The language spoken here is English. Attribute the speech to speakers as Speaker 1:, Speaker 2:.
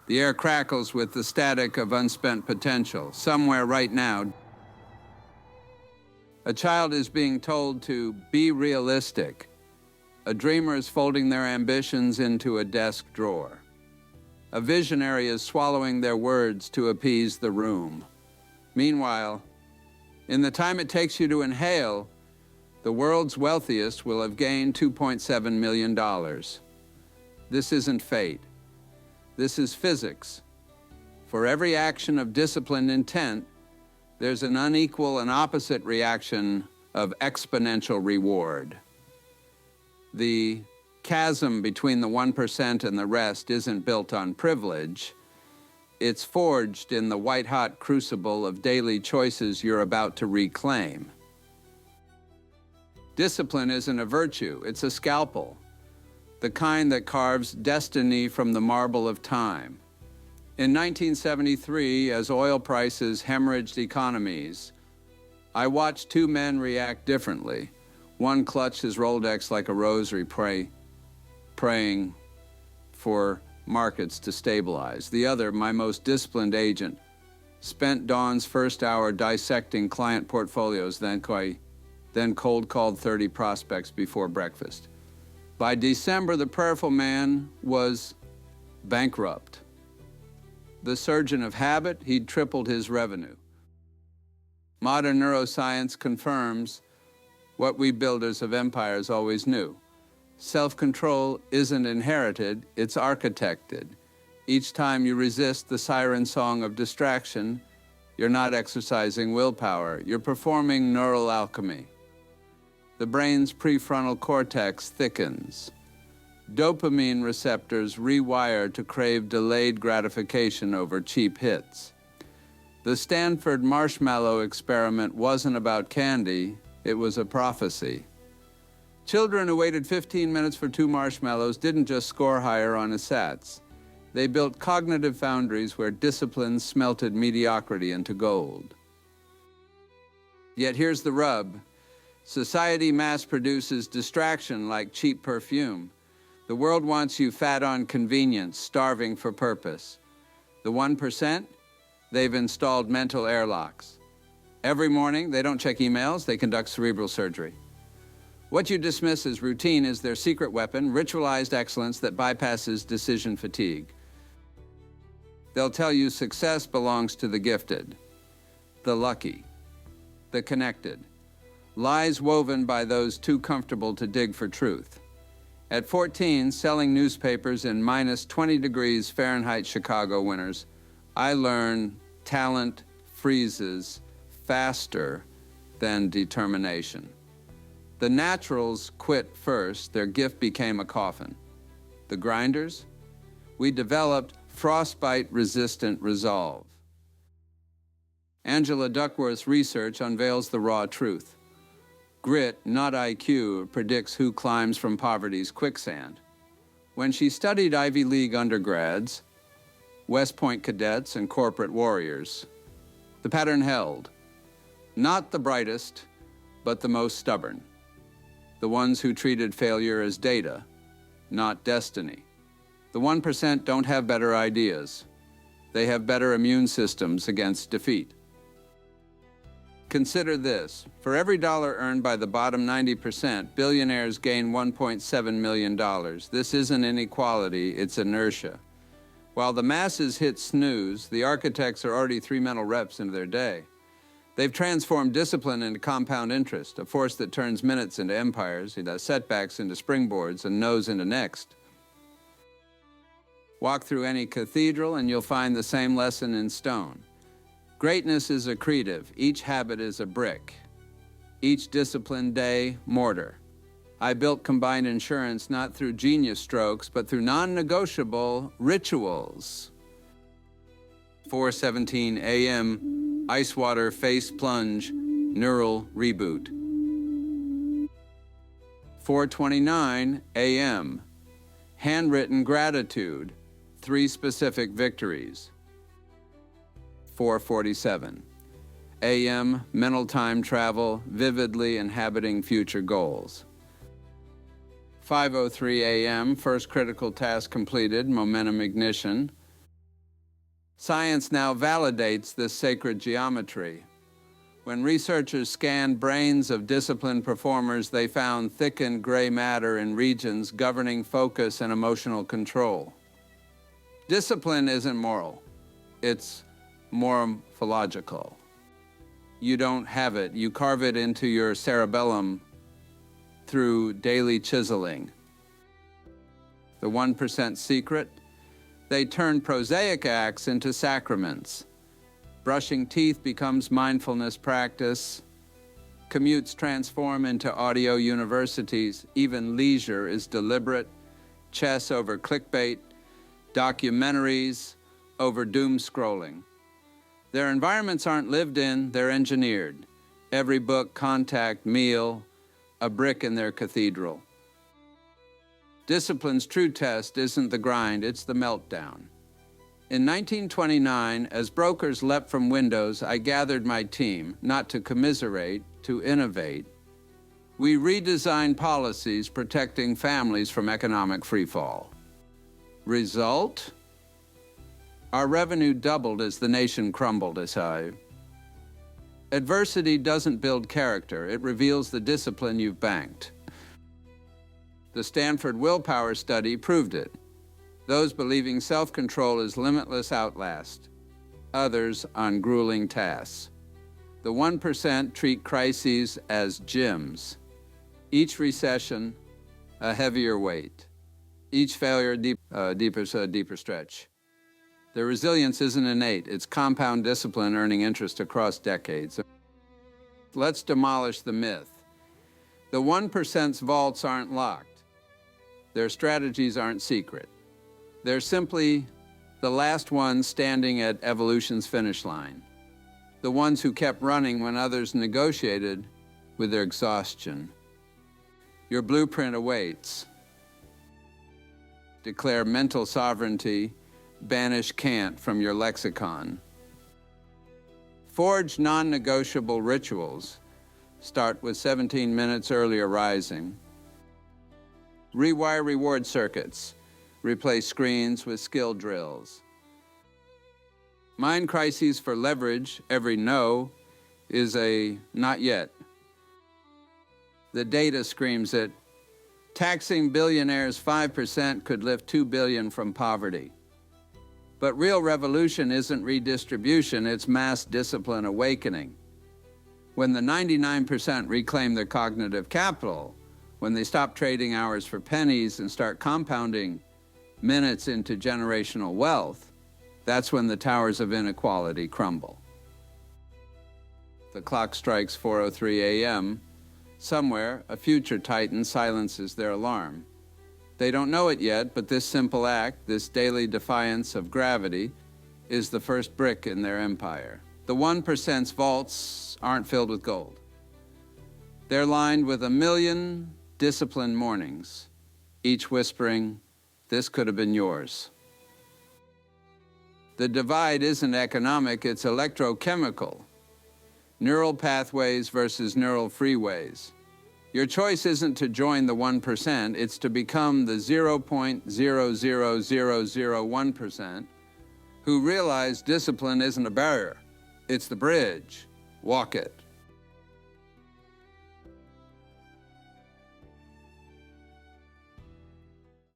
Speaker 1: The air crackles with the static of unspent potential. Somewhere right now, a child is being told to be realistic. A dreamer is folding their ambitions into a desk drawer. A visionary is swallowing their words to appease the room. Meanwhile, in the time it takes you to inhale, the world's wealthiest will have gained $2.7 million. This isn't fate. This is physics. For every action of disciplined intent, there's an unequal and opposite reaction of exponential reward. The chasm between the 1% and the rest isn't built on privilege. It's forged in the white-hot crucible of daily choices you're about to reclaim. Discipline isn't a virtue, it's a scalpel, the kind that carves destiny from the marble of time. In 1973, as oil prices hemorrhaged economies, I watched two men react differently. One clutched his Rolodex like a rosary, praying for markets to stabilize. The other, my most disciplined agent, spent dawn's first hour dissecting client portfolios, then cold called 30 prospects before breakfast. By December, the prayerful man was bankrupt. The surgeon of habit, he'd tripled his revenue. Modern neuroscience confirms what we builders of empires always knew. Self-control isn't inherited, it's architected. Each time you resist the siren song of distraction, you're not exercising willpower, you're performing neural alchemy. The brain's prefrontal cortex thickens. Dopamine receptors rewire to crave delayed gratification over cheap hits. The Stanford marshmallow experiment wasn't about candy, it was a prophecy. Children who waited 15 minutes for 2 marshmallows didn't just score higher on a SATs. They built cognitive foundries where discipline smelted mediocrity into gold. Yet here's the rub. Society mass produces distraction like cheap perfume. The world wants you fat on convenience, starving for purpose. The 1%, they've installed mental airlocks. Every morning, they don't check emails, they conduct cerebral surgery. What you dismiss as routine is their secret weapon, ritualized excellence that bypasses decision fatigue. They'll tell you success belongs to the gifted, the lucky, the connected. Lies woven by those too comfortable to dig for truth. At 14, selling newspapers in minus 20 degrees Fahrenheit Chicago winters, I learned talent freezes faster than determination. The naturals quit first, their gift became a coffin. The grinders, we developed frostbite-resistant resolve. Angela Duckworth's research unveils the raw truth. Grit, not IQ, predicts who climbs from poverty's quicksand. When she studied Ivy League undergrads, West Point cadets, and corporate warriors, the pattern held. Not the brightest, but the most stubborn. The ones who treated failure as data, not destiny. The 1% don't have better ideas. They have better immune systems against defeat. Consider this. For every dollar earned by the bottom 90%, billionaires gain $1.7 million. This isn't inequality, it's inertia. While the masses hit snooze, the architects are already 3 mental reps into their day. They've transformed discipline into compound interest, a force that turns minutes into empires, setbacks into springboards, and no's into next. Walk through any cathedral and you'll find the same lesson in stone. Greatness is accretive. Each habit is a brick. Each disciplined day, mortar. I built combined insurance not through genius strokes, but through non-negotiable rituals. 4:17 a.m., ice water face plunge, neural reboot. 4:29 a.m., handwritten gratitude, 3 specific victories. 4:47 a.m., mental time travel, vividly inhabiting future goals. 5:03 a.m., first critical task completed, momentum ignition. Science now validates this sacred geometry. When researchers scanned brains of disciplined performers, they found thickened gray matter in regions governing focus and emotional control. Discipline isn't moral, it's morphological. You don't have it, you carve it into your cerebellum through daily chiseling. The 1% secret? They turn prosaic acts into sacraments. Brushing teeth becomes mindfulness practice. Commutes transform into audio universities. Even leisure is deliberate. Chess over clickbait. Documentaries over doom scrolling. Their environments aren't lived in, they're engineered. Every book, contact, meal, a brick in their cathedral. Discipline's true test isn't the grind, it's the meltdown. In 1929, as brokers leapt from windows, I gathered my team, not to commiserate, to innovate. We redesigned policies protecting families from economic freefall. Result? Our revenue doubled as the nation crumbled, Adversity doesn't build character, it reveals the discipline you've banked. The Stanford Willpower study proved it. Those believing self-control is limitless outlast, others on grueling tasks. The 1% treat crises as gyms. Each recession, a heavier weight. Each failure, a deeper stretch. Their resilience isn't innate, it's compound discipline earning interest across decades. Let's demolish the myth. The 1%'s vaults aren't locked. Their strategies aren't secret. They're simply the last ones standing at evolution's finish line. The ones who kept running when others negotiated with their exhaustion. Your blueprint awaits. Declare mental sovereignty, banish can't from your lexicon. Forge non-negotiable rituals. Start with 17 minutes earlier rising. Rewire reward circuits. Replace screens with skill drills. Mind crises for leverage. Every no is a not yet. The data screams it. Taxing billionaires 5% could lift $2 billion from poverty. But real revolution isn't redistribution, it's mass discipline awakening. When the 99% reclaim their cognitive capital, when they stop trading hours for pennies and start compounding minutes into generational wealth, that's when the towers of inequality crumble. The clock strikes 4:03 a.m. Somewhere, a future titan silences their alarm. They don't know it yet, but this simple act, this daily defiance of gravity, is the first brick in their empire. The 1%'s vaults aren't filled with gold. They're lined with 1 million disciplined mornings, each whispering, "This could have been yours." The divide isn't economic, it's electrochemical. Neural pathways versus neural freeways. Your choice isn't to join the 1%, it's to become the 0.00001% who realize discipline isn't a barrier, it's the bridge. Walk it.